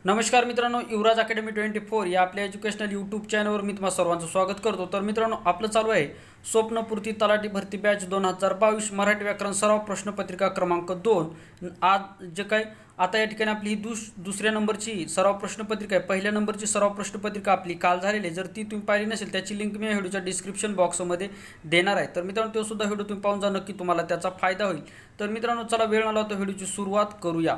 नमस्कार मित्रांनो, युवराज अकॅडमी 24 या आपल्या एज्युकेशनल यूट्यूब चॅनलवर मी तुम्हा सर्वांचं स्वागत करतो। तर मित्रांनो, आपलं चालू आहे स्वप्नपूर्ती तलाठी भरती बॅच 2022 मराठी व्याकरण सराव प्रश्नपत्रिका क्रमांक 2। आज जे काय आता या ठिकाणी आपली ही दुसऱ्या नंबरची सराव प्रश्नपत्रिका आहे। पहिल्या नंबरची सराव प्रश्नपत्रिका आपली काल झालेली आहे। जर ती तुम्ही पाहिली नसेल त्याची लिंक मी या व्हिडिओच्या डिस्क्रिप्शन बॉक्समध्ये देणार आहे। तर मित्रांनो, तो सुद्धा व्हिडिओ तुम्ही पाहून जा, नक्की तुम्हाला त्याचा फायदा होईल। तर मित्रांनो, चला वेळ न लावता व्हिडिओची सुरुवात करूया।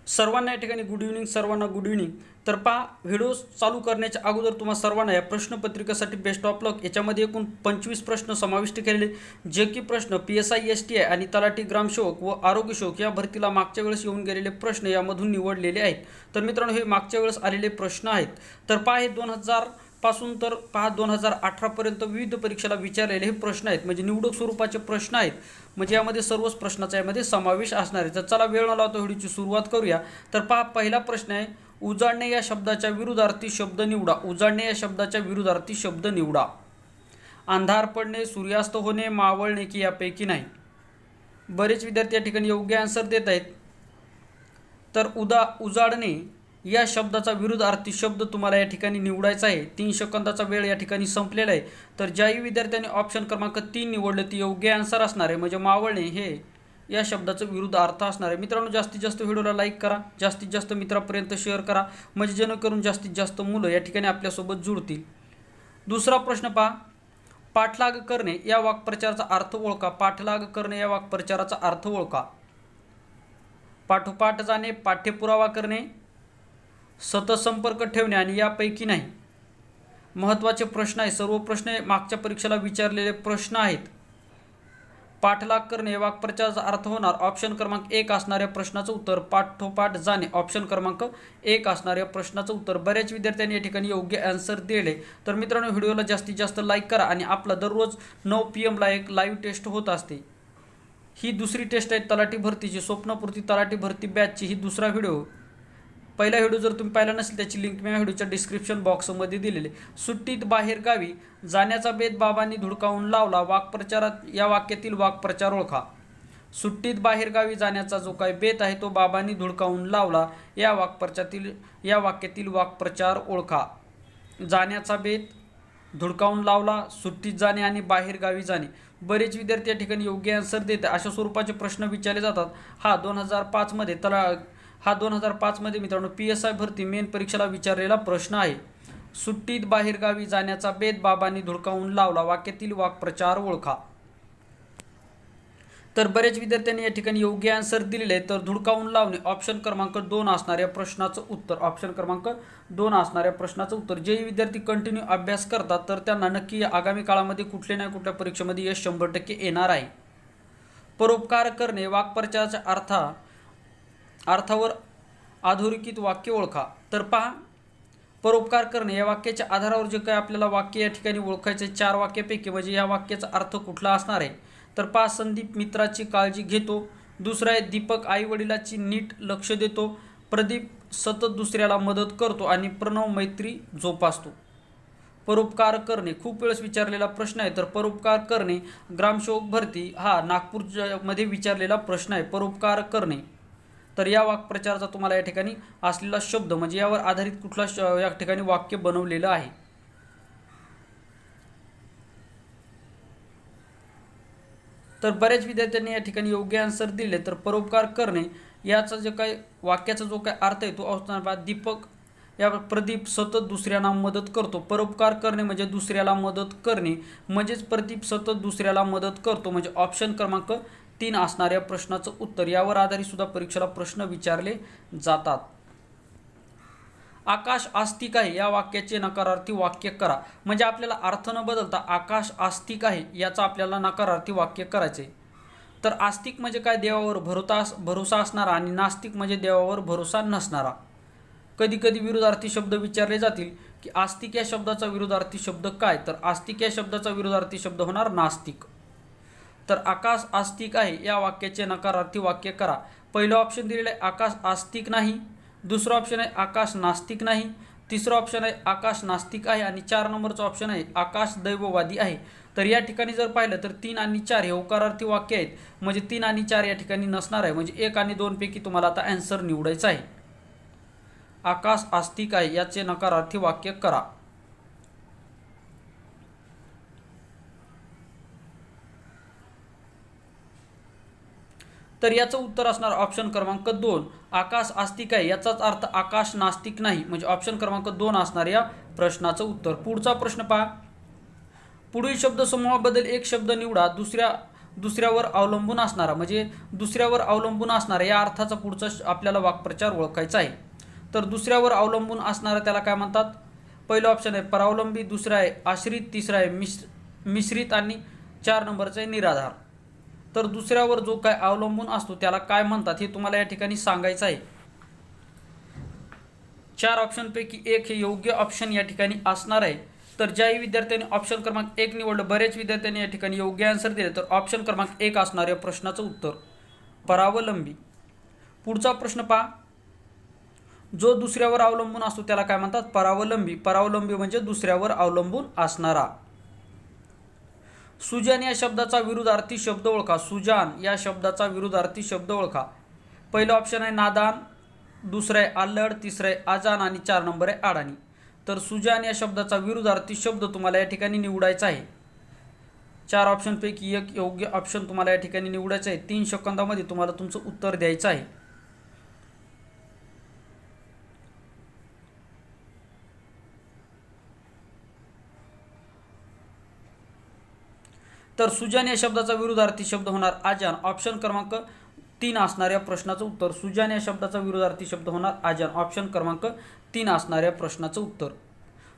सर्वांना या ठिकाणी गुड इव्हनिंग, सर्वांना गुड इव्हनिंग। तर पहा, व्हिडिओ चालू करण्याच्या अगोदर तुम्हा सर्वांना या प्रश्नपत्रिकेसाठी बेस्ट ऑफ लक। याच्यामध्ये एकूण 25 प्रश्न समाविष्ट केलेले, जे की प्रश्न PSI STI आणि तलाठी ग्रामसेवक व आरोग्य सेवक या भरतीला मागच्या वेळेस येऊन गेलेले प्रश्न यामधून निवडलेले आहेत। तर मित्रांनो, हे मागच्या वेळेस आलेले प्रश्न आहेत। तर पहा, हे 2000 पासून तर पहा 2018 पर्यंत विविध परीक्षेला विचारलेले हे प्रश्न आहेत, म्हणजे निवडक स्वरूपाचे प्रश्न आहेत। म्हणजे यामध्ये सर्वच प्रश्नाचा यामध्ये समावेश असणार आहे। तर चला वेळ न लावता व्हिडिओची सुरुवात करूया। तर पहा, पहिला प्रश्न आहे, उजाडणे या शब्दाच्या विरुद्धार्थी शब्द निवडा। उजाडणे या शब्दाच्या विरुद्धार्थी शब्द निवडा। अंधार पडणे, सूर्यास्त होणे, मावळणे की यापैकी नाही। बरेच विद्यार्थी या ठिकाणी योग्य आन्सर देत आहेत। तर उजाडणे या शब्दाचा विरुद्धार्थी शब्द तुम्हाला या ठिकाणी निवडायचा आहे। 3 सेकंदाचा वेळ या ठिकाणी संपलेला आहे। तर ज्याही विद्यार्थ्यांनी ऑप्शन क्रमांक 3 निवडले ते योग्य आन्सर असणार आहे, म्हणजे मावळणे हे या शब्दाचा विरुद्ध अर्थ असणार आहे। मित्रांनो, जास्तीत जास्त व्हिडिओला लाईक करा, जास्तीत जास्त मित्रांपर्यंत शेअर करा, म्हणजे जेणेकरून जास्तीत जास्त मुलं या ठिकाणी आपल्यासोबत जुळतील। दुसरा प्रश्न पहा, पाठलाग करणे या वाक्प्रचाराचा अर्थ ओळखा। पाठलाग करणे या वाक्प्रचाराचा अर्थ ओळखा। पाठोपाठ जाणे, पाठ्यपुरावा करणे, सतत संपर्क ठेवणे आणि यापैकी नाही। महत्त्वाचे प्रश्न आहे, सर्व प्रश्न मागच्या परीक्षेला विचारलेले प्रश्न आहेत। पाठलाग करणे वाक्प्रचाराचा अर्थ होणार ऑप्शन क्रमांक 1 असणाऱ्या प्रश्नाचं उत्तर पाठोपाठ जाणे। ऑप्शन क्रमांक 1 असणाऱ्या प्रश्नाचं उत्तर। बऱ्याच विद्यार्थ्यांनी या ठिकाणी योग्य आन्सर दिले। तर मित्रांनो, व्हिडिओला जास्तीत जास्त लाईक करा आणि आपला दररोज 9 PM ला एक लाईव्ह टेस्ट होत असते। ही दुसरी टेस्ट आहे तलाठी भरतीची, स्वप्नपूर्ती तलाठी भरती बॅचची ही दुसरा व्हिडिओ। पहिला व्हिडिओ जर तुम्ही पाहिला नसेल त्याची लिंक मी या व्हिडिओच्या डिस्क्रिप्शन बॉक्समध्ये दिलेली। सुट्टीत बाहेर गावी जाण्याचा बेत बाबांनी धुडकावून लावला। वाक्प्रचारात या वाक्यातील वाक्प्रचार ओळखा। सुट्टीत बाहेर गावी जाण्याचा जो काही बेत आहे तो बाबांनी धुडकावून लावला, या वाक्यातील वाक्प्रचार ओळखा। जाण्याचा बेत, धुडकावून लावला, सुट्टीत जाणे आणि बाहेर गावी जाणे। बरेच विद्यार्थी या ठिकाणी योग्य आन्सर देतात। अशा स्वरूपाचे प्रश्न विचारले जातात। हा 2005 मध्ये मित्रांनो PSI भरती मेन परीक्षेला विचारलेला प्रश्न आहे। सुट्टीत बाहेरगावी जाण्याचा बेत बाबांनी धुडकावून लावला, वाक्यातील वाक्प्रचार ओळखा। तर बरेच विद्यार्थ्यांनी या ठिकाणी योग्य आन्सर दिलेले आहे। तर धुडकावून लावणे ऑप्शन क्रमांक 2 असणाऱ्या प्रश्नाचं उत्तर। ऑप्शन क्रमांक 2 असणाऱ्या प्रश्नाचं उत्तर। जे विद्यार्थी कंटिन्यू अभ्यास करतात तर त्यांना नक्की आगामी काळामध्ये कुठल्या ना कुठल्या परीक्षेमध्ये यश 100% येणार आहे। परोपकार करणे वाक्प्रचाराच्या अर्थावर अधोरेखित वाक्य ओळखा। तर पहा, परोपकार करणे या वाक्याच्या आधारावर जे काही आपल्याला वाक्य या ठिकाणी ओळखायचे 4 वाक्यापैकी, म्हणजे या वाक्याचा अर्थ कुठला असणार आहे। तर पहा, संदीप मित्राची काळजी घेतो। दुसरा आहे, दीपक आई वडिलाची नीट लक्ष देतो। प्रदीप सतत दुसऱ्याला मदत करतो आणि प्रणव मैत्री जोपासतो। परोपकार करणे खूप वेळेस विचारलेला प्रश्न आहे। तर परोपकार करणे ग्रामसेवक भरती हा नागपूरमध्ये विचारलेला प्रश्न आहे। परोपकार करणे, तर या वाक्प्रचाराचा तुम्हाला या ठिकाणी असलेला शब्द, म्हणजे यावर आधारित कुठला या ठिकाणी वाक्य बनवलेलं आहे। तर बऱ्याच विद्यार्थ्यांनी या ठिकाणी योग्य आन्सर दिले। तर परोपकार करणे याचा जो काही वाक्याचा जो काही अर्थ आहे तो असणार, दीपक या प्रदीप सतत दुसऱ्यांना मदत करतो। परोपकार करणे म्हणजे दुसऱ्याला मदत करणे, म्हणजेच प्रदीप सतत दुसऱ्याला मदत करतो, म्हणजे ऑप्शन क्रमांक 3 असणाऱ्या प्रश्नाचं उत्तर। यावर आधारित सुद्धा परीक्षेला प्रश्न विचारले जातात। आकाश आस्तिक आहे या वाक्याचे नकारार्थी वाक्य करा। म्हणजे आपल्याला अर्थ न बदलता आकाश आस्तिक आहे याचा आपल्याला नकारार्थी वाक्य करायचे। तर आस्तिक म्हणजे काय, देवावर भरोसा असणारा, आणि नास्तिक म्हणजे देवावर भरोसा नसणारा। कधी कधी विरुद्धार्थी शब्द विचारले जातील की आस्तिक या शब्दाचा विरुद्धार्थी शब्द काय। तर आस्तिक या शब्दाचा विरुद्धार्थी शब्द होणार नास्तिक। तर आकाश आस्तिक आहे या वाक्याचे नकारार्थी वाक्य करा। पहिलं ऑप्शन दिलेलं आहे आकाश आस्तिक नाही, दुसरं ऑप्शन आहे आकाश नास्तिक नाही, तिसरं ऑप्शन आहे आकाश नास्तिक आहे, आणि 4 नंबरचं ऑप्शन आहे आकाश दैववादी आहे। तर या ठिकाणी जर पाहिलं तर 3 आणि 4 हे होकारार्थी वाक्य आहेत, म्हणजे 3 आणि 4 या ठिकाणी नसणार आहे, म्हणजे 1 आणि 2 पैकी तुम्हाला आता आन्सर निवडायचा आहे. आकाश आस्तिक आहे याचे नकारार्थी वाक्य करा. तर याचं उत्तर असणार ऑप्शन क्रमांक 2. आकाश आस्तिक आहे याचाच अर्थ आकाश नास्तिक नाही, म्हणजे ऑप्शन क्रमांक 2 असणार या प्रश्नाचं उत्तर. पुढचा प्रश्न पहा. पुढील शब्दसमूहाबद्दल एक शब्द निवडा दुसऱ्यावर अवलंबून असणारा, म्हणजे दुसऱ्यावर अवलंबून असणारा या अर्थाचा पुढचा आपल्याला वाक्प्रचार ओळखायचा आहे. तर दुसऱ्यावर अवलंबून असणारा त्याला काय म्हणतात? पहिलं ऑप्शन आहे परावलंबी, दुसरा आहे आश्रित, तिसरा आहे मिश्रित आणि 4 नंबरचा आहे निराधार. तर दुसऱ्यावर जो काय अवलंबून असतो त्याला काय म्हणतात हे तुम्हाला या ठिकाणी सांगायचं आहे. 4 ऑप्शनपैकी एक हे योग्य ऑप्शन या ठिकाणी असणार आहे. तर ज्याही विद्यार्थ्यांनी ऑप्शन क्रमांक 1 निवडलं, बरेच विद्यार्थ्यांनी या ठिकाणी योग्य आन्सर दिले, तर ऑप्शन क्रमांक 1 असणार या प्रश्नाचं उत्तर परावलंबी. पुढचा प्रश्न पहा. जो दुसऱ्यावर अवलंबून असतो त्याला काय म्हणतात? परावलंबी. परावलंबी म्हणजे दुसऱ्यावर अवलंबून असणारा. सुजान या शब्दाचा विरुद्धार्थी शब्द ओळखा. सुजान या शब्दाचा विरुद्धार्थी शब्द ओळखा. पहिलं ऑप्शन आहे नादान, दुसरं आहे अल्लड, तिसरं आहे आजान आणि 4 नंबर आहे अडाणी. तर सुजान या शब्दाचा विरुद्धार्थी शब्द तुम्हाला या ठिकाणी निवडायचा आहे. 4 ऑप्शनपैकी एक योग्य ऑप्शन तुम्हाला या ठिकाणी निवडायचं आहे. 3 सेकंदामध्ये तुम्हाला तुमचं उत्तर द्यायचं आहे. तर सुजान या शब्दाचा विरुद्धार्थी शब्द होणार आजान. ऑप्शन क्रमांक 3 असणाऱ्या प्रश्नाचं उत्तर. सुजान या शब्दाचा विरुद्धार्थी शब्द होणार आजान. ऑप्शन क्रमांक 3 असणाऱ्या प्रश्नाचं उत्तर.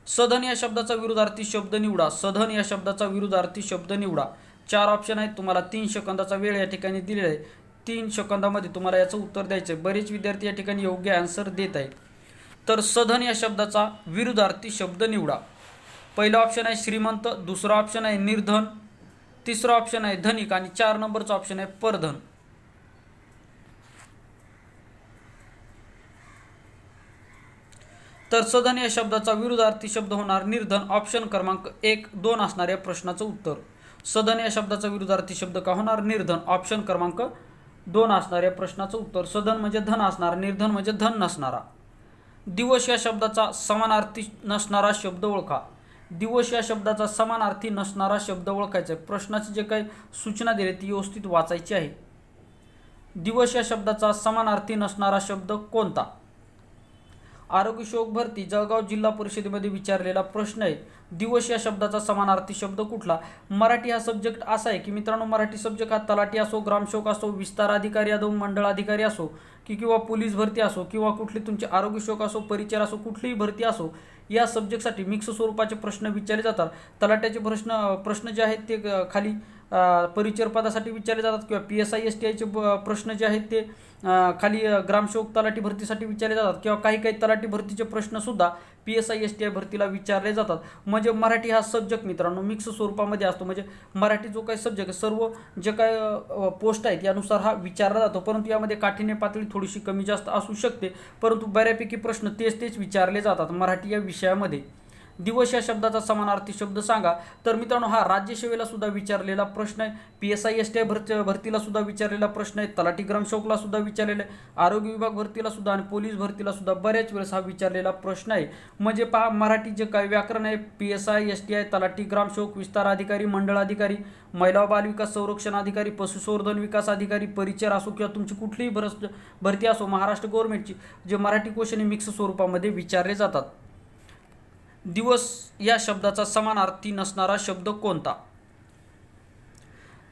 सधन या शब्दाचा विरुद्धार्थी शब्द निवडा. सधन या शब्दाचा विरुद्धार्थी शब्द निवडा. 4 ऑप्शन आहेत. तुम्हाला 3 सेकंदाचा वेळ या ठिकाणी दिलेला आहे. 3 सेकंदामध्ये तुम्हाला याचं उत्तर द्यायचं आहे. बरेच विद्यार्थी या ठिकाणी योग्य आन्सर देत आहेत. तर सधन या शब्दाचा विरुद्धार्थी शब्द निवडा. पहिला ऑप्शन आहे श्रीमंत, दुसरा ऑप्शन आहे निर्धन, तिसरा ऑप्शन आहे धनिक आणि 4 नंबरचा ऑप्शन आहे परधन. तर सधन या शब्दाचा विरुद्धार्थी शब्द होणार निर्धन. ऑप्शन क्रमांक 1, 2 असणाऱ्या प्रश्नाचं उत्तर. सधन या शब्दाचा विरुद्धार्थी शब्द का होणार निर्धन. ऑप्शन क्रमांक 2 असणाऱ्या प्रश्नाचं उत्तर. सधन म्हणजे धन असणारा, निर्धन म्हणजे धन नसणारा. दिवस या शब्दाचा समानार्थी नसणारा शब्द ओळखा. दिवस या शब्दाचा समानार्थी नसणारा शब्द ओळखायचा आहे. प्रश्नाची जे काही सूचना दिली ती व्यवस्थित वाचायची आहे. दिवस या शब्दाचा समानार्थी नसणारा शब्द कोणता? आरोग्य सेवक भरती जळगाव जिल्हा परिषदेमध्ये विचारलेला प्रश्न आहे. दिवस या शब्दाचा समानार्थी शब्द कुठला? मराठी हा सब्जेक्ट असा आहे की मित्रांनो, मराठी सब्जेक्ट हा तलाठी असो, ग्रामसेवक असो, विस्तार अधिकारी असो, मंडळ अधिकारी असो किंवा पोलीस भरती असो किंवा कुठली तुमची आरोग्य सेवक असो, परिचार असो, कुठलीही भरती असो, या सब्जेक्टसाठी मिक्स स्वरूपाचे प्रश्न विचारले जातात. तलाट्याचे प्रश्न जे आहेत ते खाली परिचर पदासाठी विचारले जातात किंवा PSI STI चे प्रश्न जे आहेत ते खाली ग्रामसेवक तलाठी भरतीसाठी विचारले जातात किंवा काही तलाठी भरतीचे प्रश्नसुद्धा PSI STI भरतीला विचारले जातात. म्हणजे मराठी हा सब्जेक्ट मित्रांनो मिक्स स्वरूपामध्ये असतो. म्हणजे मराठी जो काही सब्जेक्ट सर्व जे काय पोस्ट आहेत यानुसार हा विचारला जातो. परंतु यामध्ये काठिण्य पातळी थोडीशी कमी जास्त असू शकते, परंतु बऱ्यापैकी प्रश्न तेच विचारले जातात मराठी या विषयामध्ये. दिवस या शब्दाचा समानार्थी शब्द सांगा. तर मित्रांनो हा राज्यसेवेला सुद्धा विचारलेला प्रश्न आहे, PSI STI भरतीला सुद्धा विचारलेला प्रश्न आहे, तलाठी ग्रामसेवकला सुद्धा विचारलेला आहे, आरोग्य विभाग भरतीला सुद्धा आणि पोलीस भरतीला सुद्धा बऱ्याच वेळेस हा विचारलेला प्रश्न आहे. म्हणजे पहा मराठी जे काही व्याकरण आहे PSI STI, तलाठी ग्रामसेवक, विस्तार अधिकारी, मंडळ अधिकारी, महिला व बालविकास संरक्षण अधिकारी, पशुसंवर्धन विकास अधिकारी, परिचर असो किंवा तुमची कुठलीही भरती असो महाराष्ट्र गव्हर्नमेंटची, जे मराठी क्वेश्चन मिक्स स्वरूपामध्ये विचारले जातात. दिवस या शब्दाचा समानार्थी नसणारा शब्द कोणता?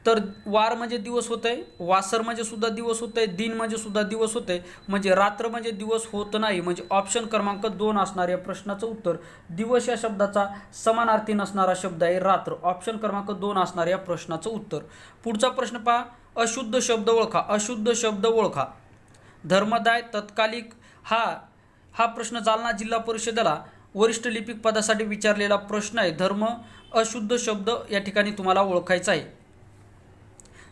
तर वार म्हणजे दिवस होतंय, वासर म्हणजे सुद्धा दिवस होतंय, दिन म्हणजे सुद्धा दिवस होतंय, म्हणजे रात्र म्हणजे दिवस होत नाही. म्हणजे ऑप्शन क्रमांक 2 असणाऱ्या प्रश्नाचं उत्तर. दिवस या शब्दाचा समानार्थी नसणारा शब्द आहे रात्र. ऑप्शन क्रमांक 2 असणाऱ्या प्रश्नाचं उत्तर. पुढचा प्रश्न पहा. अशुद्ध शब्द ओळखा. अशुद्ध शब्द ओळखा. धर्मदाय तत्कालिक हा प्रश्न जालना जिल्हा परिषदेला वरिष्ठ लिपिक पदासाठी विचारलेला प्रश्न आहे. अशुद्ध शब्द या ठिकाणी तुम्हाला ओळखायचा आहे.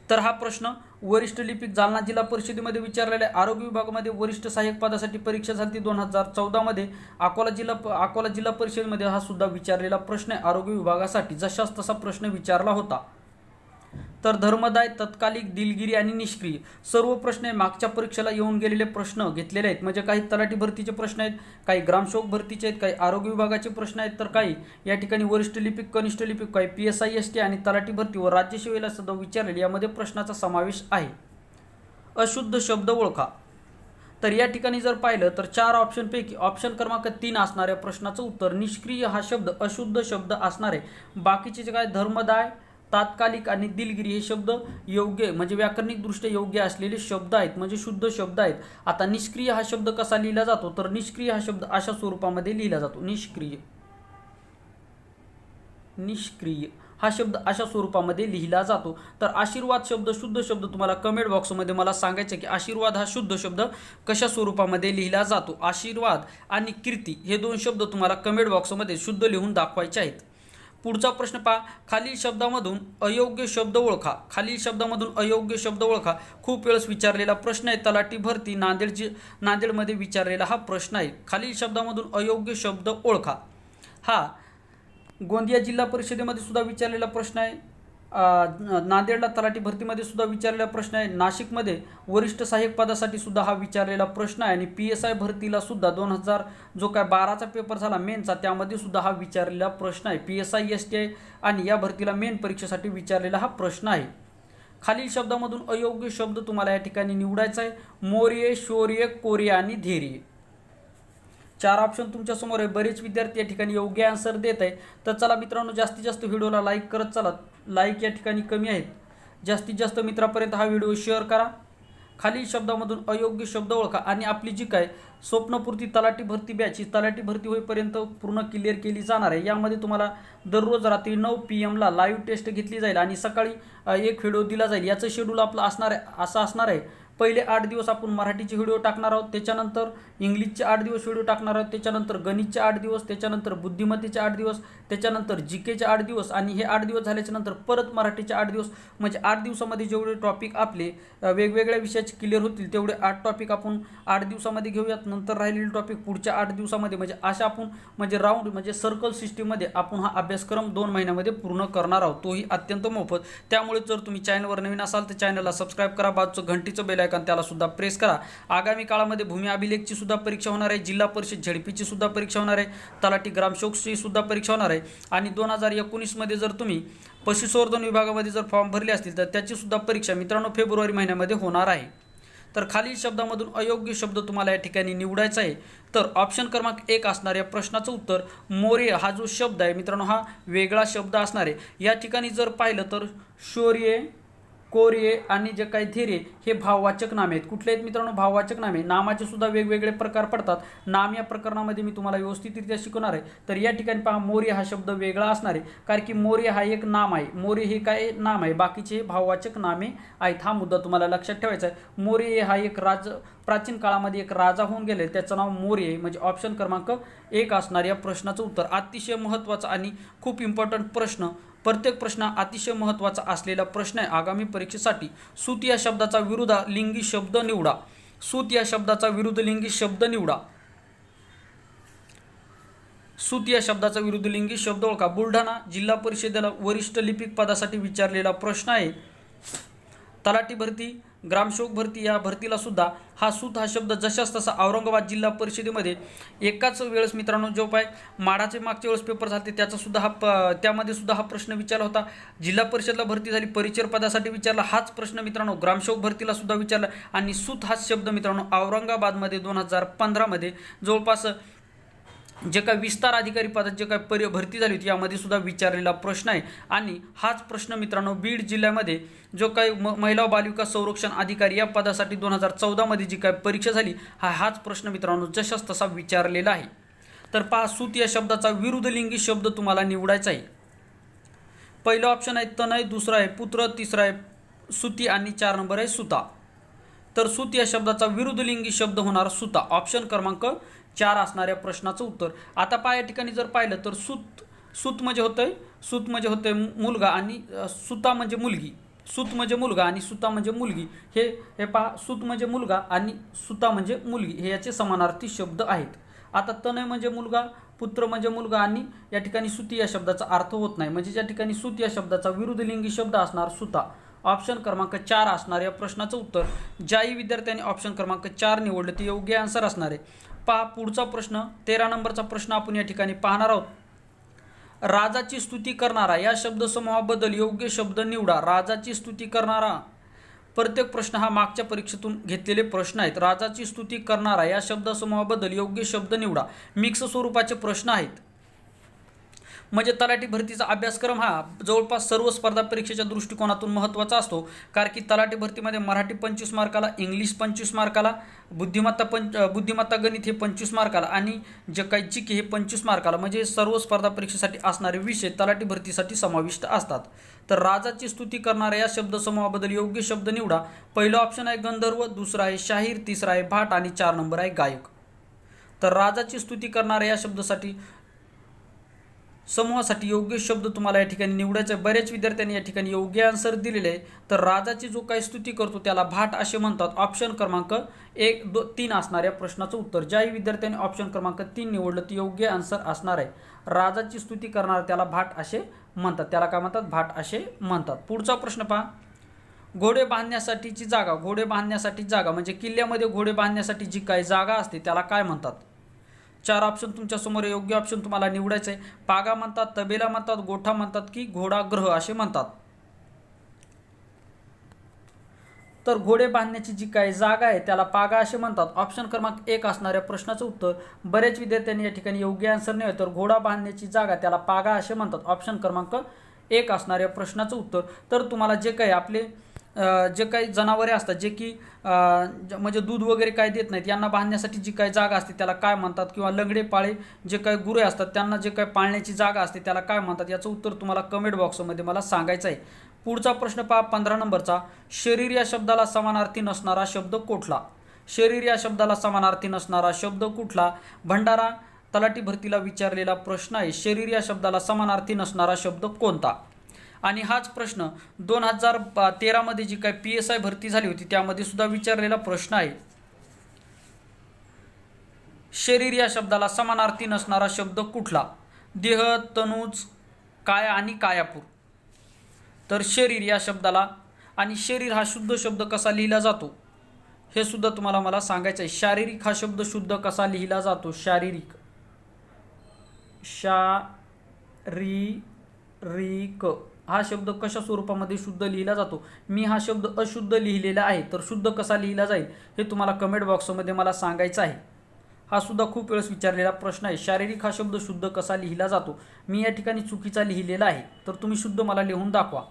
तर हा प्रश्न वरिष्ठ लिपिक जालना जिल्हा परिषदेमध्ये विचारलेल्या आरोग्य विभागामध्ये वरिष्ठ सहाय्यक पदासाठी परीक्षा झाली 2014मध्ये अकोला जिल्हा परिषदेमध्ये हा सुद्धा विचारलेला प्रश्न आहे आरोग्य विभागासाठी, जशास तसा प्रश्न विचारला होता। तर धर्मदाय, तत्कालिक, दिलगिरी आणि निष्क्रिय सर्व प्रश्न मागच्या परीक्षेला येऊन गेलेले प्रश्न घेतलेले आहेत। म्हणजे काही तलाठी भरतीचे प्रश्न आहेत, काही ग्रामसेवक भरतीचे आहेत, काही आरोग्य विभागाचे प्रश्न आहेत, तर काही या ठिकाणी वरिष्ठ लिपिक, कनिष्ठ लिपिक, काही PSI ST आणि तलाठी भरती व राज्यसेवेला सुद्धा विचारलेले यामध्ये प्रश्नाचा समावेश आहे। अशुद्ध शब्द ओळखा। तर या ठिकाणी जर पाहिलं तर 4 ऑप्शनपैकी ऑप्शन क्रमांक 3 असणाऱ्या प्रश्नाचं उत्तर निष्क्रिय हा शब्द अशुद्ध शब्द असणार आहे। बाकीचे जे काय धर्मदाय, तात्कालिक आणि दिलगिरी हे शब्द योग्य म्हणजे व्याकरणिकदृष्ट्या योग्य असलेले शब्द आहेत, म्हणजे शुद्ध शब्द आहेत। आता निष्क्रिय हा शब्द कसा लिहिला जातो, तर निष्क्रिय हा शब्द अशा स्वरूपामध्ये लिहिला जातो। निष्क्रिय हा शब्द अशा स्वरूपामध्ये लिहिला जातो। तर आशीर्वाद शब्द शुद्ध शब्द तुम्हाला कमेंट बॉक्समध्ये मला सांगायचं की आशीर्वाद हा शुद्ध शब्द कशा स्वरूपामध्ये लिहिला जातो। आशीर्वाद आणि कीर्ती हे 2 शब्द तुम्हाला कमेंट बॉक्समध्ये शुद्ध लिहून दाखवायचे आहेत। पुढचा प्रश्न पहा, खालील शब्दामधून अयोग्य शब्द ओळखा। खालील शब्दामधून अयोग्य शब्द ओळखा खूप वेळेस विचारलेला प्रश्न आहे। तलाठी भरती नांदेडमध्ये विचारलेला हा प्रश्न आहे। खालील शब्दामधून अयोग्य शब्द ओळखा हा गोंदिया जिल्हा परिषदेमध्ये सुद्धा विचारलेला प्रश्न आहे। नांदेडला तलाठी भरतीमध्ये सुद्धा विचारलेला प्रश्न आहे। नाशिकमध्ये वरिष्ठ सहाय्यक पदासाठी सुद्धा हा विचारलेला प्रश्न आहे। आणि PSI भरतीला सुद्धा 2000 जो काय 12चा पेपर झाला मेनचा त्यामध्ये सुद्धा हा विचारलेला प्रश्न आहे। PSI ST आणि या भरतीला मेन परीक्षेसाठी विचारलेला हा प्रश्न आहे। खालील शब्दामधून अयोग्य शब्द तुम्हाला या ठिकाणी निवडायचा आहे। मौर्य, शौर्य, कोर्य आणि धैर्य 4 ऑप्शन तुमच्या समोर आहे। बरेच विद्यार्थी या ठिकाणी योग्य आन्सर देत आहे। तर चला मित्रांनो, जास्तीत जास्त व्हिडिओला लाईक करत चला। लाईक या ठिकाणी कमी आहेत, जास्तीत जास्त मित्रापर्यंत हा व्हिडिओ शेअर करा। खालील शब्दामधून अयोग्य शब्द ओळखा आणि आपली जी काय स्वप्नपूर्ती तलाठी भरती बॅच तलाठी भरती होईपर्यंत पूर्ण क्लिअर केली जाणार आहे। यामध्ये तुम्हाला दररोज रात्री 9 PM ला लाईव्ह टेस्ट घेतली जाईल आणि सकाळी एक व्हिडिओ दिला जाईल। याचं शेड्यूल आपलं असणार आहे। पहिले 8 दिवस आपण मराठीचे व्हिडिओ टाकणार आहोत, त्याच्यानंतर इंग्लिशचे 8 दिवस व्हिडिओ टाकणार आहोत, त्याच्यानंतर गणितचे 8 दिवस, त्याच्यानंतर बुद्धिमत्तेचे 8 दिवस, त्याच्यानंतर GKचे 8 दिवस आणि हे 8 दिवस झाल्याच्यानंतर परत मराठीचे 8 दिवस। म्हणजे 8 दिवसामध्ये जेवढे टॉपिक आपले वेगवेगळ्या विषयाचे क्लिअर होतील तेवढे 8 टॉपिक आपण 8 दिवसामध्ये घेऊयात। नंतर राहिलेले टॉपिक पुढच्या 8 दिवसामध्ये, म्हणजे अशा आपण म्हणजे राऊंड म्हणजे सर्कल सिस्टीममध्ये आपण हा अभ्यासक्रम 2 महिन्यामध्ये पूर्ण करणार आहोत, तोही अत्यंत मोफत। त्यामुळे जर तुम्ही चॅनलवर नवीन असाल तर चॅनलला सबस्क्राईब करा, बाजूचं घंटीचं बेल आयकॉन त्याला सुद्धा प्रेस करा। आगामी काळामध्ये भूमी अभिलेखची सुद्धा परीक्षा होणार आहे, जिल्हा परिषद झेडपीची सुद्धा परीक्षा होणार आहे, तलाठी ग्रामसेवकची सुद्धा परीक्षा होणार आहे आणि 2019 मध्ये जर तुम्ही पशुसंवर्धन विभागामध्ये जर फॉर्म भरले असतील तर त्याची सुद्धा परीक्षा मित्रांनो फेब्रुवारी महिन्यामध्ये होणार आहे। तर खालील शब्दामधून अयोग्य शब्द तुम्हाला या ठिकाणी निवडायचा आहे। तर ऑप्शन क्रमांक 1 असणाऱ्या प्रश्नाचं उत्तर मौर्य हा जो शब्द आहे मित्रांनो हा वेगळा शब्द असणार आहे। या ठिकाणी जर पाहिलं तर शौर्य, कोर्य आणि जे काही धैर्य हे भाववाचक नामे आहेत। कुठले आहेत मित्रांनो? भाववाचक नामे। नामाचे सुद्धा वेगवेगळे प्रकार पडतात। नाम या प्रकरणामध्ये मी तुम्हाला व्यवस्थितरित्या शिकवणार आहे। तर या ठिकाणी पहा, मौर्य हा शब्द वेगळा असणार आहे, कारण की मौर्य हा एक नाम आहे। मौर्य हे काय नाम आहे, बाकीचे भाववाचक नामे आहेत। हा मुद्दा तुम्हाला लक्षात ठेवायचा आहे। मौर्य हा एक प्राचीन काळामध्ये एक राजा होऊन गेले, त्याचं नाव मौर्य आहे। म्हणजे ऑप्शन क्रमांक 1 असणार या प्रश्नाचं उत्तर। अतिशय महत्त्वाचा आणि खूप इम्पॉर्टंट प्रश्न, प्रत्येक प्रश्न अतिशय महत्त्वाचा असलेला प्रश्न आहे आगामी परीक्षेसाठी। सूत या शब्दाचा विरुद्ध लिंगी शब्द निवडा। सूत या शब्दाचा विरुद्ध लिंगी शब्द निवडा। सूत या शब्दाचा विरुद्ध लिंगी शब्द ओळखा। बुलढाणा जिल्हा परिषदेला वरिष्ठ लिपिक पदासाठी विचारलेला प्रश्न आहे। तलाठी भरती, ग्रामसेवक भरती या भरतीला सुद्धा हा सूत हा शब्द जशास तसा औरंगाबाद जिल्हा परिषदेमध्ये एकाच वेळेस मित्रांनो जो पाय माडाचे मागच्या वेळेस पेपर झाले त्याचा सुद्धा त्यामध्ये सुद्धा हा प्रश्न विचारला होता। जिल्हा परिषदला भरती झाली, परिचर पदासाठी विचारला हाच प्रश्न मित्रांनो ग्रामसेवक भरतीला सुद्धा विचारला। आणि सूत हा शब्द मित्रांनो औरंगाबादमध्ये 2015 मध्ये जवळपास जे काय विस्तार अधिकारी पदात जे काय भरती झाली होती यामध्ये सुद्धा विचारलेला प्रश्न आहे। आणि हाच प्रश्न मित्रांनो बीड जिल्ह्यामध्ये जो काही महिला व बालविकास संरक्षण अधिकारी या पदासाठी 2014 मध्ये जी काय परीक्षा झाली हाच प्रश्न मित्रांनो जशास तसा विचारलेला आहे। तर पहा, सूत या शब्दाचा विरुद्ध लिंगी शब्द तुम्हाला निवडायचा आहे। पहिला ऑप्शन आहे तनय, दुसरा आहे पुत्र, तिसरा आहे सुती आणि 4 नंबर आहे सुता। तर सूत या शब्दाचा विरुद्ध लिंगी शब्द होणार सुता। ऑप्शन क्रमांक 4 असणाऱ्या प्रश्नाचं उत्तर। आता पहा, या ठिकाणी जर पाहिलं तर सूत म्हणजे होतंय मुलगा आणि सुता म्हणजे मुलगी। सूत म्हणजे मुलगा आणि सुता म्हणजे मुलगी, हे हे पहा, सूत म्हणजे मुलगा आणि सुता म्हणजे मुलगी, हे याचे समानार्थी शब्द आहेत. आता तनय म्हणजे मुलगा, पुत्र म्हणजे मुलगा आणि या ठिकाणी सुती या शब्दाचा अर्थ होत नाही, म्हणजे ज्या ठिकाणी सूत या शब्दाचा विरुद्धलिंगी शब्द असणार सुता. ऑप्शन क्रमांक 4 असणार या प्रश्नाचं उत्तर. ज्याही विद्यार्थ्यांनी ऑप्शन क्रमांक 4 निवडलं ते योग्य आन्सर असणार आहे. पहा पुढचा प्रश्न, 13 नंबरचा प्रश्न आपण या ठिकाणी पाहणार आहोत. राजाची स्तुती करणारा या शब्दसमूहाबद्दल योग्य शब्द निवडा. राजाची स्तुती करणारा, प्रत्येक प्रश्न हा मागच्या परीक्षेतून घेतलेले प्रश्न आहेत. राजाची स्तुती करणारा या शब्दसमूहाबद्दल योग्य शब्द निवडा. मिक्स स्वरूपाचे प्रश्न आहेत, म्हणजे तलाठी भरतीचा अभ्यासक्रम हा जवळपास सर्व स्पर्धा परीक्षेच्या दृष्टिकोनातून महत्त्वाचा असतो. कारण की तलाठी भरतीमध्ये मराठी 25 मार्काला, इंग्लिश 25 मार्काला, बुद्धिमत्ता गणित हे 25 मार्काला आणि जे काही जीके हे 25 मार्काला, म्हणजे सर्व स्पर्धा परीक्षेसाठी असणारे विषय तलाठी भरतीसाठी समाविष्ट असतात. तर राजाची स्तुती करणाऱ्या या शब्दसमूहाबद्दल योग्य शब्द निवडा. पहिलं ऑप्शन आहे गंधर्व, दुसरा आहे शाहीर, तिसरा आहे भाट आणि 4 नंबर आहे गायक. तर राजाची स्तुती करणाऱ्या या शब्दासाठी समूहासाठी योग्य शब्द तुम्हाला या ठिकाणी निवडायचा आहे. बऱ्याच विद्यार्थ्यांनी या ठिकाणी योग्य आन्सर दिलेले आहे. तर राजाची जो काही स्तुती करतो त्याला भाट असे म्हणतात. ऑप्शन क्रमांक 1, 2, 3 असणाऱ्या प्रश्नाचं उत्तर. ज्याही विद्यार्थ्यांनी ऑप्शन क्रमांक 3 निवडलं ते योग्य आन्सर असणार आहे. राजाची स्तुती करणार त्याला भाट असे म्हणतात. त्याला काय म्हणतात? भाट असे म्हणतात. पुढचा प्रश्न पहा. घोडे बांधण्यासाठीची जागा. घोडे बांधण्यासाठी जागा म्हणजे किल्ल्यामध्ये घोडे बांधण्यासाठी जी काही जागा असते त्याला काय म्हणतात? 4 ऑप्शन तुमच्यासमोर, योग्य ऑप्शन तुम्हाला निवडायचं आहे. पागा म्हणतात, तबेला म्हणतात, गोठा म्हणतात की घोडागृह असे म्हणतात. तर घोडे बांधण्याची जी काही जागा आहे त्याला पागा असे म्हणतात. ऑप्शन क्रमांक 1 असणाऱ्या प्रश्नाचं उत्तर. बरेच विद्यार्थ्यांनी या ठिकाणी योग्य आन्सर नाही, तर घोडा बांधण्याची जागा त्याला पागा असे म्हणतात. ऑप्शन क्रमांक 1 असणाऱ्या प्रश्नाचं उत्तर. तर तुम्हाला जे काही आपले जे काही जनावरे असतात जे की म्हणजे दूध वगैरे काय देत नाहीत, यांना बांधण्यासाठी जी काही जागा असते त्याला काय म्हणतात, किंवा लंगडे पाळे जे काही गुरे असतात त्यांना जे काही पाळण्याची जागा असते त्याला काय म्हणतात, याचं उत्तर तुम्हाला कमेंट बॉक्समध्ये मला सांगायचं आहे. पुढचा प्रश्न पहा 15 नंबरचा. शरीर या शब्दाला समानार्थी नसणारा शब्द कुठला? शरीर या शब्दाला समानार्थी नसणारा शब्द कुठला? भंडारा तलाठी भरतीला विचारलेला प्रश्न आहे. शरीर या शब्दाला समानार्थी नसणारा शब्द कोणता? आणि हाच प्रश्न 2013 मध्ये जी काही PSI भरती झाली होती त्यामध्ये सुद्धा विचारलेला प्रश्न आहे. शरीर या शब्दाला समानार्थी नसणारा शब्द कुठला? देह, तनुज, काया आणि कायापूर. तर शरीर या शब्दाला, आणि शरीर हा शुद्ध शब्द कसा लिहिला जातो हे सुद्धा तुम्हाला मला सांगायचं आहे. शारीरिक हा शब्द शुद्ध कसा लिहिला जातो? शारीरिक, शारीरिक हा शब्द कशा स्वरूपामध्ये शुद्ध लिहिला जातो? मी हा शब्द अशुद्ध लिहिलेला आहे, तर शुद्ध कसा लिहिला जाईल हे तुम्हाला कमेंट बॉक्समध्ये मला सांगायचं आहे. हा सुद्धा खूप वेळेस विचारलेला प्रश्न आहे. शारीरिक हा शब्द शुद्ध कसा लिहिला जातो? मी या ठिकाणी चुकीचा लिहिलेला आहे, तर तुम्ही शुद्ध मला लिहून दाखवा.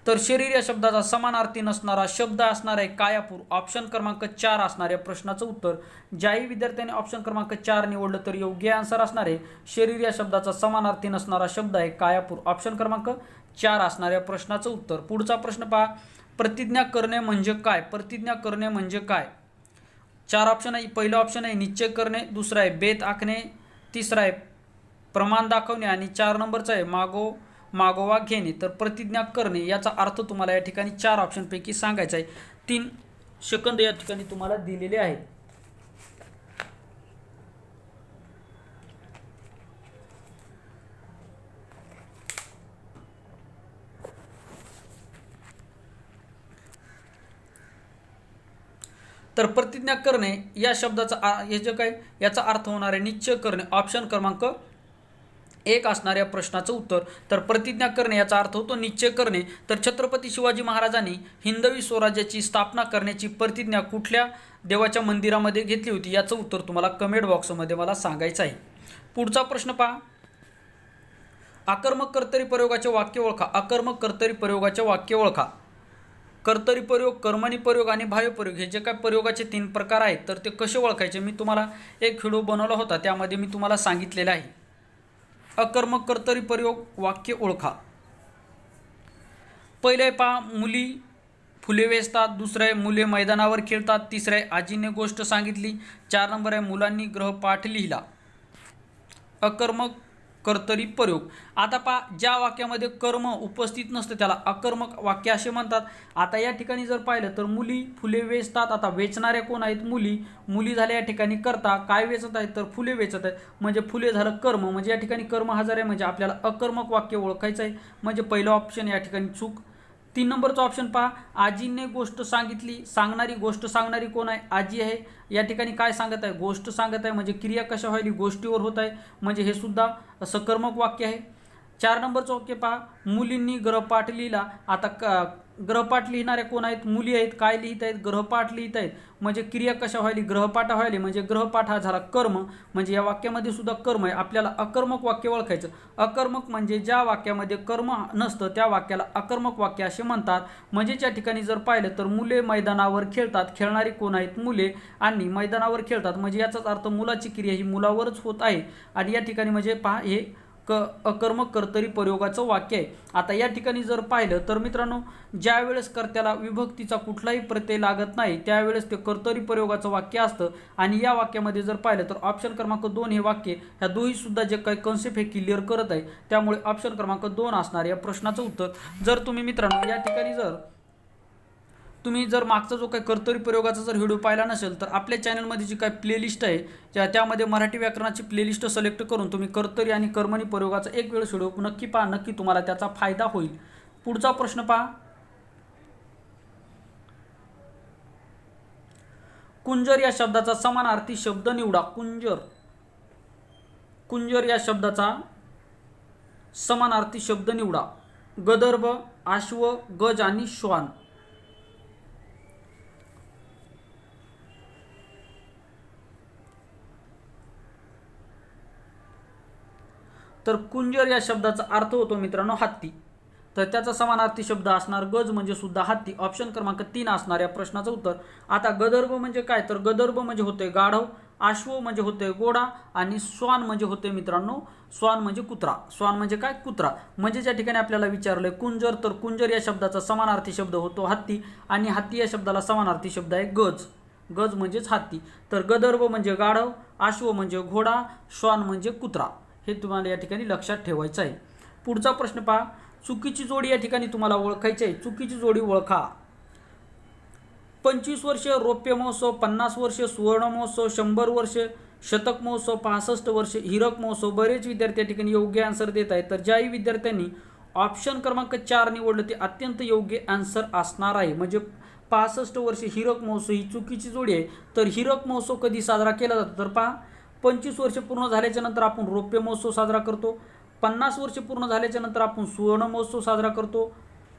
तर शरीर या शब्दाचा समानार्थी नसणारा शब्द असणार आहे कायापूर. ऑप्शन क्रमांक 4 असणाऱ्या प्रश्नाचं उत्तर. ज्याही विद्यार्थ्यांनी ऑप्शन क्रमांक 4 निवडलं तर योग्य आन्सर असणार आहे. शरीर या शब्दाचा समानार्थी नसणारा शब्द आहे कायापूर. ऑप्शन क्रमांक 4 असणाऱ्या प्रश्नाचं उत्तर. पुढचा प्रश्न पहा. प्रतिज्ञा करणे म्हणजे काय? प्रतिज्ञा करणे म्हणजे काय? 4 ऑप्शन आहे. पहिलं ऑप्शन आहे निश्चय करणे, दुसरा आहे बेत आखणे, तिसरा आहे प्रमाण दाखवणे आणि 4 नंबरचा आहे मागोवा घेणे. तर प्रतिज्ञा करणे याचा अर्थ तुम्हाला या ठिकाणी 4 ऑप्शनपैकी सांगायचा आहे. 3 सेकंद या ठिकाणी तुम्हाला दिलेले आहेत. तर प्रतिज्ञा करणे या शब्दाचा हे जे काय याचा अर्थ होणार आहे निश्चय करणे. ऑप्शन क्रमांक 1 असणाऱ्या प्रश्नाचं उत्तर. तर प्रतिज्ञा करणे याचा अर्थ होतो निश्चय करणे. तर छत्रपती शिवाजी महाराजांनी हिंदवी स्वराज्याची स्थापना करण्याची प्रतिज्ञा कुठल्या देवाच्या मंदिरामध्ये घेतली होती याचं उत्तर तुम्हाला कमेंट बॉक्समध्ये मला सांगायचं आहे. पुढचा प्रश्न पहा. आकर्मक कर्तरी प्रयोगाचे वाक्य ओळखा. आकर्मक कर्तरी प्रयोगाचे वाक्य ओळखा. कर्तरी प्रयोग, कर्मणी प्रयोग आणि बाह्य प्रयोग हे जे काय प्रयोगाचे 3 प्रकार आहेत तर ते कसे ओळखायचे मी तुम्हाला एक व्हिडिओ बनवला होता, त्यामध्ये मी तुम्हाला सांगितलेलं आहे. अकर्मक कर्तरी प्रयोग वाक्य ओळखा. पहिले पहा, मुली फुले वेचतात, दुसरं आहे मुले मैदानावर खेळतात, तिसरं आहे आजीने गोष्ट सांगितली, 4 नंबर आहे मुलांनी ग्रहपाठ लिहिला. अकर्मक कर्तरी प्रयोग. आता पहा, ज्या वाक्यामध्ये कर्म उपस्थित नसतं त्याला अकर्मक वाक्य असे म्हणतात. आता या ठिकाणी जर पाहिलं तर मुली फुले वेचतात. आता वेचणाऱ्या कोण आहेत? मुली. मुली झाल्या या ठिकाणी करता. काय वेचत आहेत? तर फुले वेचत आहेत. म्हणजे फुले झालं कर्म, म्हणजे या ठिकाणी कर्म हजर आहे, म्हणजे आपल्याला अकर्मक वाक्य ओळखायचं आहे. म्हणजे पहिलं ऑप्शन या ठिकाणी चूक. 3 नंबरचा ऑप्शन पहा, आजीने गोष्ट सांगितली. सांगणारी गोष्ट सांगणारी कोण आहे? आजी आहे. या ठिकाणी काय सांगत आहे? गोष्ट सांगत आहे, म्हणजे क्रिया कशा व्हायली? गोष्टीवर होत आहे, म्हणजे हे सुद्धा सकर्मक वाक्य आहे. 4 नंबरचं वाक्य पहा, मुलींनी ग्रहपाठ लिहिला. आता ग्रहपाठ लिहिणाऱ्या कोण आहेत? मुली आहेत. काय लिहित आहेत? ग्रहपाठ लिहित आहेत, म्हणजे क्रिया कशा व्हायली? ग्रहपाठ व्हायली, म्हणजे ग्रहपाठ हा झाला कर्म, म्हणजे या वाक्यामध्ये सुद्धा कर्म आहे. आपल्याला अकर्मक वाक्य ओळखायचं. अकर्मक म्हणजे ज्या वाक्यामध्ये कर्म नसतं त्या वाक्याला अकर्मक वाक्य असे म्हणतात. म्हणजे या ठिकाणी जर पाहिलं तर मुले मैदानावर खेळतात. खेळणारी कोण आहेत? मुले. आणि मैदानावर खेळतात म्हणजे याचाच अर्थ मुलाची क्रिया ही मुलावरच होत आहे. आणि या ठिकाणी म्हणजे पहा, हे अकर्मक कर्तरी प्रयोगाचं वाक्य आहे. आता या ठिकाणी जर पाहिलं तर मित्रांनो, ज्या वेळेस कर्त्याला विभक्तीचा कुठलाही प्रत्यय लागत नाही त्यावेळेस ते कर्तरी प्रयोगाचं वाक्य असतं. आणि या वाक्यामध्ये जर पाहिलं तर ऑप्शन क्रमांक 2 हे वाक्य ह्या दोन्ही सुद्धा जे काही कन्सेप्ट हे क्लिअर करत आहे, त्यामुळे ऑप्शन क्रमांक 2 असणार या प्रश्नाचं उत्तर. जर तुम्ही मित्रांनो या ठिकाणी जर मागचा जो काही कर्तरी प्रयोगाचा जर व्हिडिओ पाहिला नसेल तर आपल्या चॅनलमध्ये जी काही प्लेलिस्ट आहे त्यामध्ये मराठी व्याकरणाची प्लेलिस्ट सिलेक्ट करून तुम्ही कर्तरी आणि कर्मणी प्रयोगाचा एक वेळेस व्हिडिओ नक्की पहा. नक्की तुम्हाला त्याचा फायदा होईल. पुढचा प्रश्न पहा, कुंजर या शब्दाचा समानार्थी शब्द निवडा. कुंजर या शब्दाचा समानार्थी शब्द निवडा. गदर्भ, अश्व, गज आणि श्वान. तर कुंजर या शब्दाचा अर्थ होतो मित्रांनो हत्ती. तर त्याचा समानार्थी शब्द असणार गज म्हणजे सुद्धा हत्ती. ऑप्शन क्रमांक 3 असणार या प्रश्नाचं उत्तर. आता गदर्भ म्हणजे काय? तर गदर्भ म्हणजे होते गाढव, अश्व म्हणजे होते घोडा आणि श्वान म्हणजे होते मित्रांनो, श्वान म्हणजे कुत्रा. श्वान म्हणजे काय? कुत्रा. म्हणजे ज्या ठिकाणी आपल्याला विचारलंय कुंजर, तर कुंजर या शब्दाचा समानार्थी शब्द होतो हत्ती आणि हत्ती या शब्दाला समानार्थी शब्द आहे गज. गज म्हणजेच हत्ती. तर गदर्भ म्हणजे गाढव, अश्व म्हणजे घोडा, श्वान म्हणजे कुत्रा. हे तुम्हाला या ठिकाणी लक्षात ठेवायचं आहे. पुढचा प्रश्न पहा, चुकीची जोडी या ठिकाणी तुम्हाला ओळखायची आहे. चुकीची जोडी ओळखा. 25 वर्ष रौप्य महोत्सव, 50 वर्ष सुवर्ण महोत्सव, 100 वर्ष शतक महोत्सव, 65 वर्ष हीरक महोत्सव. बरेच विद्यार्थी या ठिकाणी योग्य आन्सर देत आहेत. तर ज्याही विद्यार्थ्यांनी ऑप्शन क्रमांक 4 निवडलं ते अत्यंत योग्य आन्सर असणार आहे. म्हणजे 65 वर्ष हीरक महोत्सव ही चुकीची जोडी आहे. तर हीरक महोत्सव कधी साजरा केला जातो? तर पहा, 25 वर्ष पूर्ण झाल्याच्या नंतर आपण रौप्य महोत्सव साजरा करतो. 50 वर्ष पूर्ण झाल्याच्या नंतर आपण सुवर्ण महोत्सव साजरा करतो.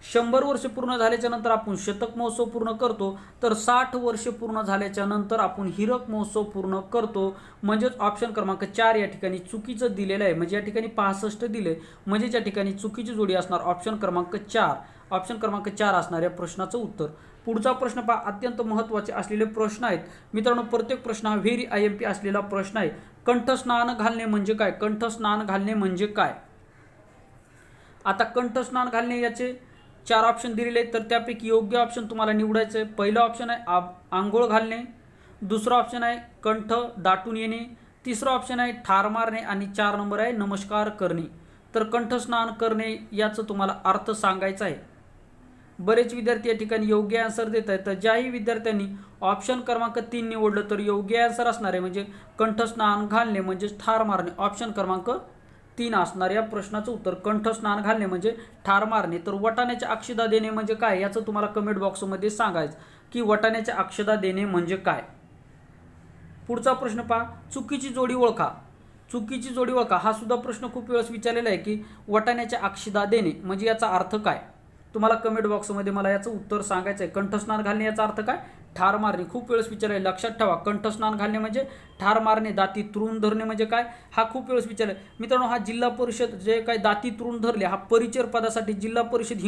100 वर्ष पूर्ण झाल्याच्या नंतर आपण शतक महोत्सव पूर्ण करतो. तर 60 वर्ष पूर्ण झाल्याच्या नंतर आपण हीरक महोत्सव पूर्ण करतो. म्हणजेच ऑप्शन क्रमांक 4 या ठिकाणी चुकीचं दिलेलं आहे. म्हणजे या ठिकाणी 65 दिले, म्हणजे या ठिकाणी चुकीची जोडी असणार ऑप्शन क्रमांक 4. ऑप्शन क्रमांक 4 असणार या प्रश्नाचं उत्तर. पुढचा प्रश्न पहा, अत्यंत महत्त्वाचे असलेले प्रश्न आहेत मित्रांनो. प्रत्येक प्रश्न हा व्हेरी IMP असलेला प्रश्न आहे. कंठस्नान घालणे म्हणजे काय? कंठस्नान घालणे म्हणजे काय? आता कंठस्नान घालणे याचे 4 ऑप्शन दिलेले आहेत. तर त्यापैकी योग्य ऑप्शन तुम्हाला निवडायचं आहे. पहिला ऑप्शन आहे आंघोळ घालणे, दुसरा ऑप्शन आहे कंठ दाटून येणे, तिसरा ऑप्शन आहे ठार मारणे आणि 4 नंबर आहे नमस्कार करणे. तर कंठस्नान करणे याचं तुम्हाला अर्थ सांगायचा आहे. बरेच विद्यार्थी या ठिकाणी योग्य आन्सर देत आहेत. तर ज्याही विद्यार्थ्यांनी ऑप्शन क्रमांक 3 निवडलं तर योग्य आन्सर असणार आहे. म्हणजे कंठस्नान घालणे म्हणजे ठार मारणे. ऑप्शन क्रमांक 3 असणार या प्रश्नाचं उत्तर. कंठस्नान घालणे म्हणजे ठार मारणे. तर वटाण्याच्या अक्षदा देणे म्हणजे काय याचं तुम्हाला कमेंट बॉक्समध्ये सांगायचं की वटाण्याच्या अक्षदा देणे म्हणजे काय. पुढचा प्रश्न पहा, चुकीची जोडी ओळखा. चुकीची जोडी ओळखा हा सुद्धा प्रश्न खूप वेळेस विचारलेला आहे की वटाण्याच्या अक्षदा देणे म्हणजे याचा अर्थ काय. तुम्हाला कमेंट बॉक्समध्ये मला याचं उत्तर सांगायचं आहे. कंठस्नान घालणे याचा अर्थ काय? ठार मारणे. खूप वेळेस विचारले, लक्षात ठेवा. कंठस्नान घालणे म्हणजे ठार मारणे. दाती तृण धरणे म्हणजे काय? हा खूप वेळेस विचारले मित्रांनो. हा जिल्हा परिषद जे काय दाती तृण धरले हा परिचर पदासाठी जिल्हा परिषद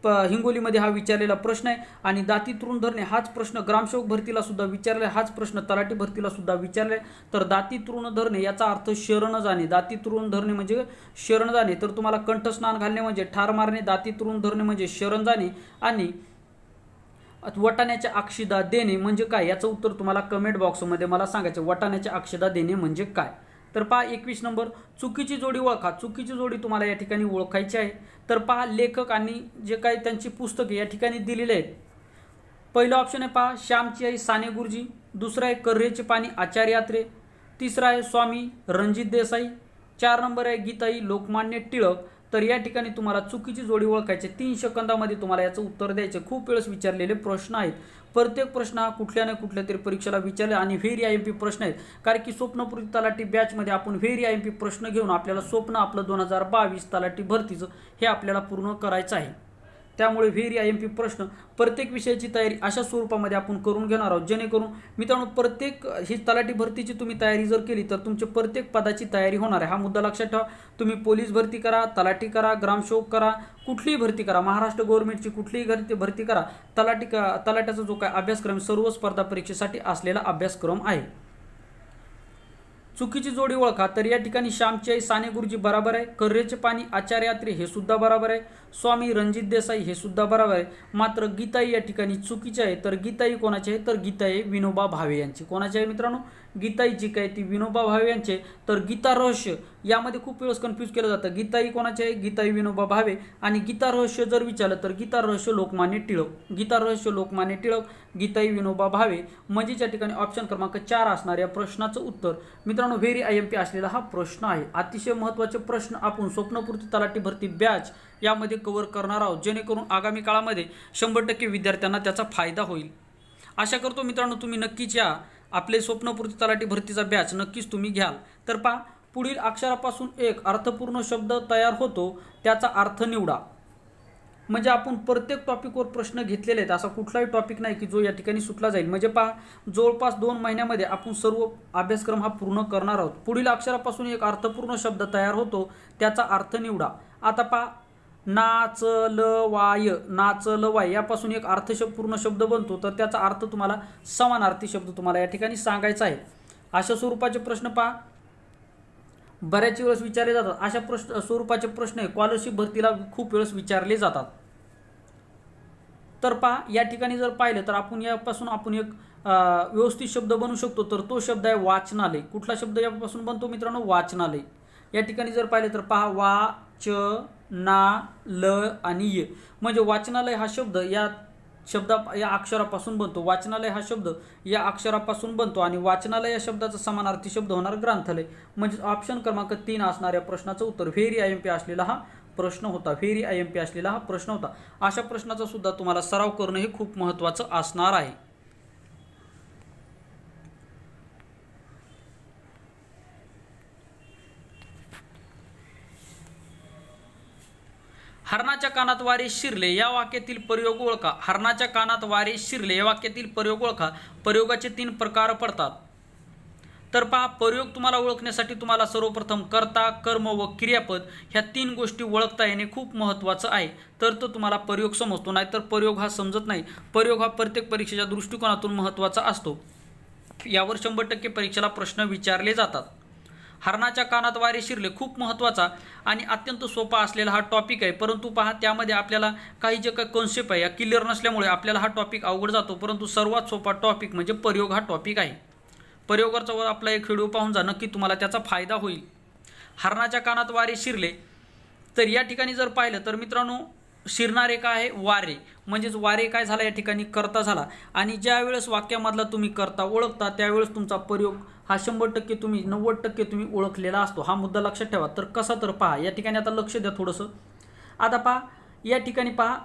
हिंगोलीमध्ये हा विचारलेला प्रश्न आहे. आणि दाती तृण धरणे हाच प्रश्न ग्रामसेवक भरतीला सुद्धा विचारला, हाच प्रश्न तलाठी भरतीला सुद्धा विचारलाय. तर दाती तृण धरणे याचा अर्थ शरण जाणे. दाती तृण धरणे म्हणजे शरण जाणे. तर तुम्हाला कंठस्नान घालणे म्हणजे ठार मारणे, दाती तृण धरणे म्हणजे शरण जाणे आणि वटाण्याच्या अक्षदा देणे म्हणजे काय याचं उत्तर तुम्हाला कमेंट बॉक्समध्ये मला सांगायचं. वटाण्याच्या अक्षदा देणे म्हणजे काय. तर पहा 21 नंबर, चुकीची जोडी ओळखा. चुकीची जोडी तुम्हाला या ठिकाणी ओळखायची आहे. तर पहा लेखक आणि जे काही त्यांची पुस्तके या ठिकाणी दिलेले आहेत. पहिलं ऑप्शन आहे पहा श्यामची आई साने गुरुजी, दुसरं आहे कर्रेचे पाणी आचार्य यात्रे, तिसरा आहे स्वामी रणजित देसाई, 4 नंबर आहे गीताई लोकमान्य टिळक. तर या ठिकाणी तुम्हाला चुकीची जोडी ओळखायची. 3 सेकंदामध्ये तुम्हाला याचं उत्तर द्यायचं. खूप वेळेस विचारलेले प्रश्न आहेत. प्रत्येक प्रश्न हा कुठल्या ना कुठल्या तरी परीक्षेला विचारले आणि व्हेरी IMP प्रश्न आहेत. कारण की स्वप्नपूर्ती तलाठी बॅचमध्ये आपण व्हेरी IMP प्रश्न घेऊन आपल्याला स्वप्न आपलं 2022 तलाठी भरतीचं हे आपल्याला पूर्ण करायचं आहे. त्यामुळे व्हेरी IMP प्रश्न प्रत्येक विषयाची तयारी अशा स्वरूपामध्ये आपण करून घेणार आहोत, जेणेकरून मित्रांनो प्रत्येक ही तलाठी भरतीची तुम्ही तयारी जर केली तर तुमच्या प्रत्येक पदाची तयारी होणार आहे. हा मुद्दा लक्षात ठेवा. तुम्ही पोलीस भरती करा, तलाठी करा, ग्रामसेवक करा, कुठलीही भरती करा, महाराष्ट्र गव्हर्नमेंटची कुठलीही भरती करा, तलाट्याचा जो काय अभ्यासक्रम सर्व स्पर्धा परीक्षेसाठी असलेला अभ्यासक्रम आहे. चुकीची जोडी ओळखा. तर या ठिकाणी श्यामची आई साने गुरुजी बरोबर आहे, कर्रेचे पाणी आचार्य यात्रे हे सुद्धा बरोबर आहे, स्वामी रणजित देसाई हे सुद्धा बरोबर आहे. मात्र गीताई या ठिकाणी चुकीचे आहे. तर गीताई कोणाची आहे? तर गीताई विनोबा भावे यांची. कोणाची आहे मित्रांनो? गीताई जी काय ती विनोबा भावे यांचे. तर गीता रहस्य यामध्ये खूप वेळेस कन्फ्यूज केलं जातं. गीताई कोणाची आहे? गीताई विनोबा भावे. आणि गीता रहस्य जर विचारलं तर गीता रहस्य लोकमान्य टिळक. गीता रहस्य लोकमान्य टिळक, गीताई विनोबा भावे. म्हणजे या ठिकाणी ऑप्शन क्रमांक 4 असणार या प्रश्नाचं उत्तर. मित्रांनो व्हेरी IMP असलेला हा प्रश्न आहे. अतिशय महत्त्वाचे प्रश्न आपण स्वप्नपूर्ती तलाठी भरती बॅच यामध्ये कव्हर करणार आहोत, जेणेकरून आगामी काळामध्ये 100% विद्यार्थ्यांना त्याचा फायदा होईल. आशा करतो मित्रांनो तुम्ही नक्कीच या आपले स्वप्नपूर्ती तलाठी भरतीचा बॅच नक्कीच तुम्ही घ्याल. तर पहा पुढील अक्षरापासून एक अर्थपूर्ण शब्द तयार होतो, त्याचा अर्थ निवडा. म्हणजे आपण प्रत्येक टॉपिकवर प्रश्न घेतलेले आहेत. असा कुठलाही टॉपिक नाही की जो या ठिकाणी सुटला जाईल. म्हणजे पहा जवळपास 2 महिन्यामध्ये आपण सर्व अभ्यासक्रम हा पूर्ण करणार आहोत. पुढील अक्षरापासून एक अर्थपूर्ण शब्द तयार होतो, त्याचा अर्थ निवडा. आता पहा नाचलवाय, नाचलवाय यापासून एक अर्थपूर्ण शब्द बनतो, तर त्याचा अर्थ तुम्हाला समानार्थी शब्द तुम्हाला या ठिकाणी सांगायचा आहे. अशा स्वरूपाचे प्रश्न पहा बऱ्याच वेळेस विचारले जातात. अशा स्वरूपाचे प्रश्न स्कॉलरशिप भरतीला खूप वेळेस विचारले जातात. तर पहा या ठिकाणी जर पाहिलं तर आपण यापासून एक व्यवस्थित शब्द बनवू शकतो. तर तो शब्द आहे वाचनालय. कुठला शब्द यापासून बनतो मित्रांनो? वाचनालय. या ठिकाणी जर पाहिलं तर पहा ल आणि य म्हणजे वाचनालय हा शब्द या अक्षरापासून बनतो. वाचनालय हा शब्द या अक्षरापासून बनतो आणि वाचनालय या शब्दाचा समानार्थी शब्द होणार ग्रंथालय. म्हणजे ऑप्शन क्रमांक 3 असणाऱ्या प्रश्नाचं उत्तर व्हेरी IMP असलेला हा प्रश्न होता. व्हेरी IMP असलेला हा प्रश्न होता. अशा प्रश्नाचा सुद्धा तुम्हाला सराव करणं हे खूप महत्त्वाचं असणार आहे. हरणाच्या कानात वारे शिरले या वाक्यातील प्रयोग ओळखा. हरणाच्या कानात वारे शिरले या वाक्यातील प्रयोग ओळखा. प्रयोगाचे 3 प्रकार पडतात. तर पहा प्रयोग तुम्हाला ओळखण्यासाठी तुम्हाला सर्वप्रथम कर्ता, कर्म व क्रियापद ह्या 3 गोष्टी ओळखता येणे खूप महत्त्वाचं आहे. तर तो तुम्हाला प्रयोग समजतो. नाही तर प्रयोग हा समजत नाही. प्रयोग हा प्रत्येक परीक्षेच्या दृष्टिकोनातून महत्त्वाचा असतो. यावर 100% परीक्षेला प्रश्न विचारले जातात. हरणाच्या कानात वारे शिरले खूप महत्त्वाचा आणि अत्यंत सोपा असलेला हा टॉपिक आहे. परंतु पहा त्यामध्ये आपल्याला काही जे काही कॉन्सेप्ट आहे या क्लिअर नसल्यामुळे आपल्याला हा टॉपिक अवघड जातो. परंतु सर्वात सोपा टॉपिक म्हणजे प्रयोग हा टॉपिक आहे. प्रयोगाचा आपला एक व्हिडिओ पाहून जा, नक्की तुम्हाला त्याचा फायदा होईल. हरणाच्या कानात वारे शिरले. तर या ठिकाणी जर पाहिलं तर मित्रांनो शिरणारे काय आहे? वारे. म्हणजेच वारे काय झाला या ठिकाणी? कर्ता झाला. आणि ज्या वेळेस वाक्यामधला तुम्ही कर्ता ओळखता त्यावेळेस तुमचा प्रयोग हा 100% तुम्ही 90% तुम्ही ओळखलेला असतो. हा मुद्दा लक्षात ठेवा. तर कसा? तर पहा या ठिकाणी आता लक्ष द्या थोडंसं. आता पहा या ठिकाणी पहा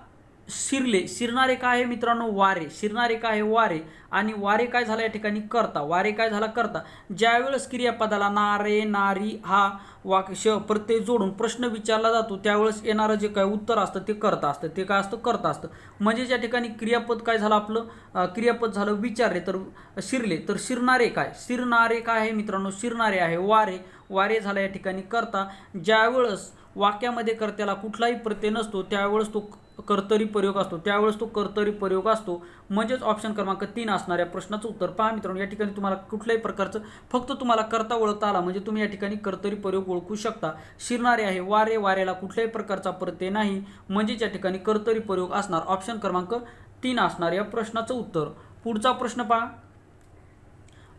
शिरले. शिरणारे काय आहे मित्रांनो? वारे. शिरणारे काय आहे? वारे. आणि वारे काय झाला या ठिकाणी? कर्ता. वारे काय झाला? कर्ता. ज्यावेळेस क्रियापदाला नारे, नारी हा वाक्य प्रत्यय जोडून प्रश्न विचारला जातो त्यावेळेस येणारं जे काय उत्तर असतं ते कर्ता असतं. ते काय असतं? कर्ता असतं. म्हणजे या ठिकाणी क्रियापद काय झालं आपलं? क्रियापद झालं विचारले. तर शिरले. तर शिरणारे काय? शिरणारे काय आहे मित्रांनो? शिरणारे आहे वारे. वारे झाला या ठिकाणी कर्ता. ज्यावेळेस वाक्यामध्ये कर्त्याला कुठलाही प्रत्यय नसतो त्यावेळेस तो कर्तरी प्रयोग असतो. त्यावेळेस तो कर्तरी प्रयोग असतो. म्हणजेच ऑप्शन क्रमांक 3 असणाऱ्या प्रश्नाचं उत्तर. पहा मित्रांनो या ठिकाणी तुम्हाला कुठल्याही प्रकारचं फक्त तुम्हाला कर्ता ओळखता आला म्हणजे तुम्ही या ठिकाणी कर्तरी प्रयोग ओळखू शकता. शिरणारे आहे वारे. वारेला कुठल्याही प्रकारचा प्रत्यय नाही म्हणजेच या ठिकाणी कर्तरी प्रयोग असणार. ऑप्शन क्रमांक 3 असणार या प्रश्नाचं उत्तर. पुढचा प्रश्न पहा.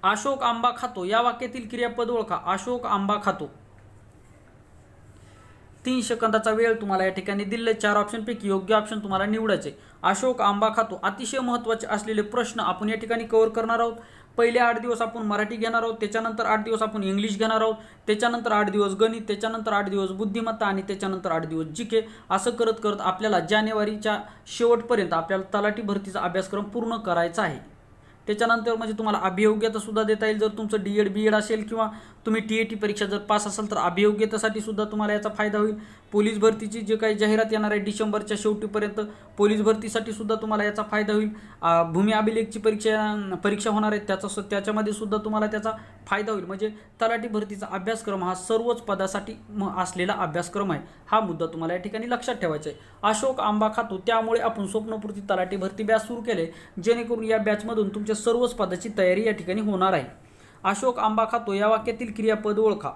अशोक आंबा खातो या वाक्यातील क्रियापद ओळखा. अशोक आंबा खातो. 3 सेकंदाचा वेळ तुम्हाला या ठिकाणी दिलेला. 4 ऑप्शनपैकी योग्य ऑप्शन तुम्हाला निवडायचे. अशोक आंबा खातो. अतिशय महत्त्वाचे असलेले प्रश्न आपण या ठिकाणी कव्हर करणार आहोत. पहिले 8 दिवस आपण मराठी घेणार आहोत, त्याच्यानंतर 8 दिवस आपण इंग्लिश घेणार आहोत, त्याच्यानंतर 8 दिवस गणित, त्याच्यानंतर 8 दिवस बुद्धिमत्ता आणि त्याच्यानंतर 8 दिवस जीके. असं करत करत आपल्याला जानेवारीच्या शेवटपर्यंत आपल्याला तलाठी भरतीचा अभ्यासक्रम पूर्ण करायचा आहे. त्याच्यानंतर म्हणजे तुम्हाला अभियोग्यता सुद्धा देता येईल. जर तुमचं डी एड बी एड असेल किंवा तुम्ही TAT परीक्षा जर पास असाल तर अभियोग्यतेसाठी सुद्धा तुम्हाला याचा फायदा होईल. पोलीस भरतीची जे काही जाहिरात येणार आहे डिसेंबरच्या शेवटीपर्यंत, पोलीस भरतीसाठी सुद्धा तुम्हाला याचा फायदा होईल. भूमी अभिलेखची परीक्षा होणार आहे त्याच्यामध्ये सुद्धा तुम्हाला त्याचा फायदा होईल. म्हणजे तलाठी भरतीचा अभ्यासक्रम हा सर्वच पदासाठी असलेला अभ्यासक्रम आहे. हा मुद्दा तुम्हाला या ठिकाणी लक्षात ठेवायचा आहे. अशोक आंबा खातो, त्यामुळे आपण स्वप्नपूर्ती तलाठी भरती बॅच सुरू केले, जेणेकरून या बॅचमधून तुमच्या सर्वच पदाची तयारी या ठिकाणी होणार आहे. अशोक आंबा खातो या वाक्यातील क्रियापद ओळखा.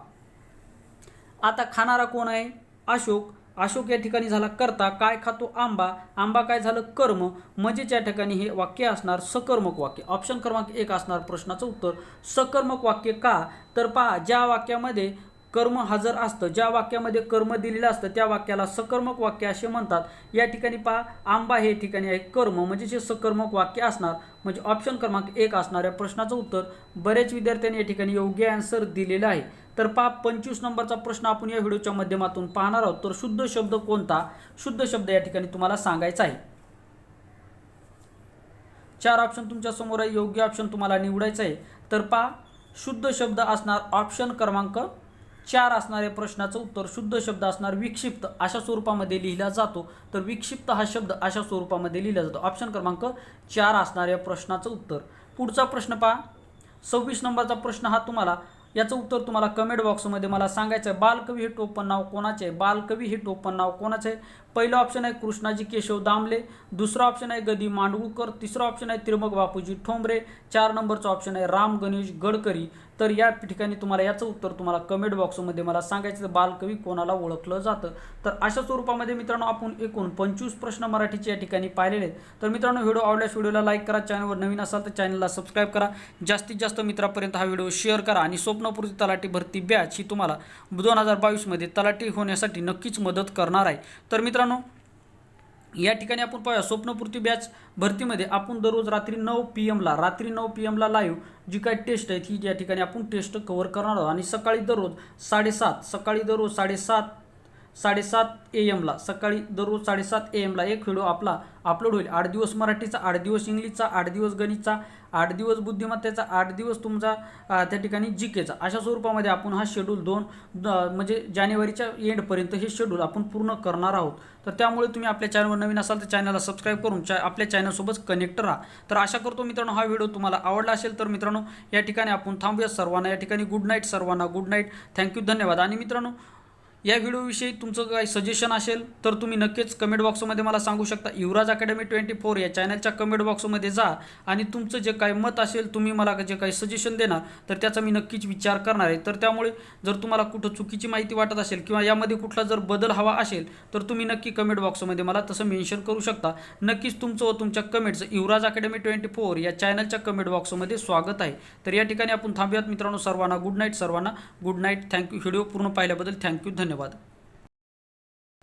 आता खाणारा कोण आहे? अशोक. अशोक या ठिकाणी झाला कर्ता. काय खातो? आंबा. आंबा काय झालं? कर्म. म्हणजेच या ठिकाणी हे वाक्य असणार सकर्मक वाक्य. ऑप्शन क्रमांक 1 असणार प्रश्नाचं उत्तर सकर्मक वाक्य. का तर पहा, ज्या वाक्यामध्ये कर्म हजर असतं, ज्या वाक्यामध्ये कर्म दिलेलं असतं त्या वाक्याला सकर्मक वाक्य असे म्हणतात. या ठिकाणी पहा, आंबा हे ठिकाणी आहे कर्म, म्हणजे जे सकर्मक वाक्य असणार. म्हणजे ऑप्शन क्रमांक 1 असणाऱ्या प्रश्नाचं उत्तर. बरेच विद्यार्थ्यांनी या ठिकाणी योग्य आन्सर दिलेला आहे. तर पहा, 25 नंबरचा प्रश्न आपण या व्हिडिओच्या माध्यमातून पाहणार आहोत. तर शुद्ध शब्द कोणता? शुद्ध शब्द या ठिकाणी तुम्हाला सांगायचा आहे. 4 ऑप्शन तुमच्या समोर आहे, योग्य ऑप्शन तुम्हाला निवडायचं आहे. तर पहा, शुद्ध शब्द असणार ऑप्शन क्रमांक 4 असणाऱ्या प्रश्नाचं उत्तर. शुद्ध शब्द असणार विक्षिप्त, अशा स्वरूपामध्ये लिहिला जातो. तर विक्षिप्त हा शब्द अशा स्वरूपामध्ये लिहिला जातो. ऑप्शन क्रमांक 4 असणाऱ्या प्रश्नाचं उत्तर. पुढचा प्रश्न पहा, 26 नंबरचा प्रश्न हा तुम्हाला, याचं उत्तर तुम्हाला कमेंट बॉक्समध्ये मला सांगायचं आहे. बालकवी हे टोपण नाव कोणाचे आहे? बालकवी हे टोपण नाव कोणाचे आहे? पहिलं ऑप्शन आहे कृष्णाजी केशव दामले, दुसरा ऑप्शन आहे गदी मांडगूळकर, तिसरा ऑप्शन आहे त्रिमग बापूजी ठोंबरे, 4 नंबरचा ऑप्शन आहे राम गणेश गडकरी. तर या ठिकाणी तुम्हाला याचं उत्तर तुम्हाला कमेंट बॉक्समध्ये मला सांगायचं, बालकवी कोणाला ओळखलं जातं. तर अशा स्वरूपामध्ये मित्रांनो आपण एकूण 25 प्रश्न मराठीचे या ठिकाणी पाहिलेले आहेत. तर मित्रांनो, व्हिडिओ आवडल्यास व्हिडिओला लाईक करा, चॅनलवर नवीन असाल तर चॅनलला सबस्क्राईब करा, जास्तीत जास्त मित्रांपर्यंत हा व्हिडिओ शेअर करा आणि स्वप्नपूर्ती तलाठी भरती बॅच ही तुम्हाला 2022 मध्ये तलाठी होण्यासाठी नक्कीच मदत करणार आहे. तर मित्रांनो, या ठिकाणी आपण पाहूया, स्वप्नपूर्ती बॅच भरतीमध्ये आपण दररोज रात्री 9 PM ला लाईव्ह जी काही टेस्ट आहे ही या ठिकाणी आपण टेस्ट कव्हर करणार आहोत. आणि सकाळी दररोज 7:30 AM ला, सकाळी दररोज 7:30 AM ला एक व्हिडिओ आपला अपलोड होईल. 8 दिवस मराठीचा, 8 दिवस इंग्लिशचा, 8 दिवस गणितचा, 8 दिवस बुद्धिमत्तेचा, 8 दिवस तुमचा त्या ठिकाणी जीकेचा. अशा स्वरूपामध्ये आपण हा शेड्यूल म्हणजे जानेवारीच्या एंडपर्यंत हे शेड्यूल आपण पूर्ण करणार आहोत. तर त्यामुळे तुम्ही आपल्या चॅनलवर नवीन असाल तर चॅनलला सबस्क्राईब करून आपल्या चॅनलसोबत कनेक्ट राहा. तर आशा करतो मित्रांनो हा व्हिडिओ तुम्हाला आवडला असेल. तर मित्रांनो, या ठिकाणी आपण थांबूया. सर्वांना या ठिकाणी गुड नाईट. सर्वांना गुड नाईट. थँक्यू, धन्यवाद. आणि मित्रांनो, या व्हिडिओविषयी तुमचं काही सजेशन असेल तर तुम्ही नक्कीच कमेंट बॉक्समध्ये मला सांगू शकता. युवराज अकॅडमी 24 या चॅनलच्या कमेंट बॉक्समध्ये जा आणि तुमचं जे काही मत असेल, तुम्ही मला जे काही सजेशन देणार तर त्याचा मी नक्कीच विचार करणार आहे. तर त्यामुळे जर तुम्हाला कुठं चुकीची माहिती वाटत असेल किंवा यामध्ये कुठला जर बदल हवा असेल तर तुम्ही नक्की कमेंट बॉक्समध्ये मला तसं मेन्शन करू शकता. नक्कीच तुमचं व तुमच्या कमेंट्स युवराज अकॅडमी 24 या चॅनलच्या कमेंट बॉक्समध्ये स्वागत आहे. तर या ठिकाणी आपण थांबूयात मित्रांनो. सर्वांना गुड नाईट. सर्वांना गुड नाईट. थँक्यू. व्हिडिओ पूर्ण पाहिल्याबद्दल थँक्यू, धन्यवाद.